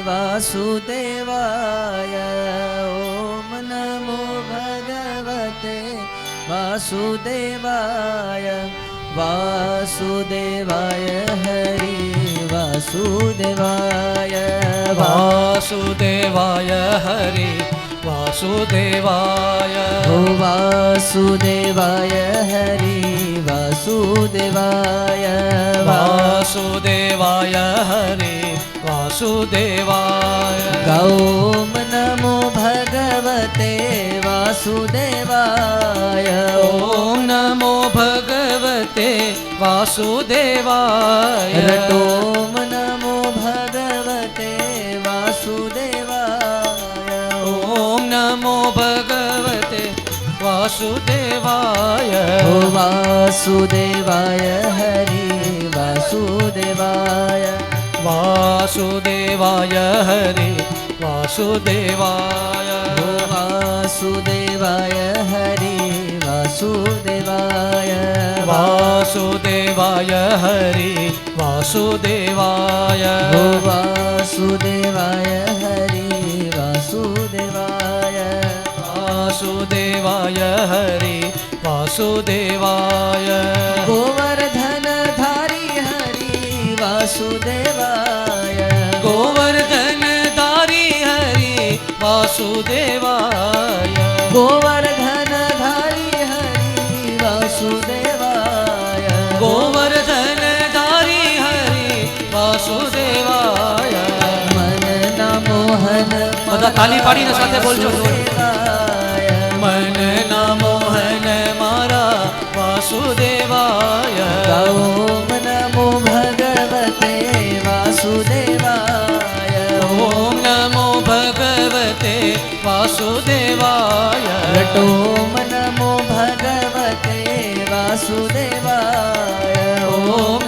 वासुदेवाय ॐ नमो भगवते वासुदेवाय वासुदेवाय हरि वासुदेवाय वासुदेवाय हरि वासुदेवाय वासुदेवाय हरि वासुदेवाय वासुदेवाय हरि वासुदेवाय ॐ नमो भगवते वासुदेवाय ॐ नमो भगवते वासुदेवाय ॐ नमो भगवते वासुदेवाय ॐ नमो भगवते वासुदेवाय वासुदेवाय हरि वासुदेवाय वासुदेवाय हरि वासुदेवाय वासुदेवाय हरि वासुदेवाय वासुदेवाय हरि वासुदेवाय वासुदेवाय हरि वासुदेवाय वासुदेवाय हरि वासुदेवाय गोवर्धन धारी हरि वासुदेवाय गोवर्धन धारी हरि वासुदेवाय गोवर्धन धारी हरि वासुदेवाय गोवर्धन धारी हरि वासुदेवाय मन ना मोहन બધા તાલી પાડીને સાથે બોલજો मन ना मोहन मारा वासुदेवाय ॐ नमो भगवते वासुदेवाय ॐ नमो भगवते वासुदेवाय ॐ नमो भगवते वासुदेवाय ॐ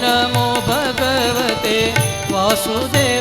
नमो भगवते वासुदेवाय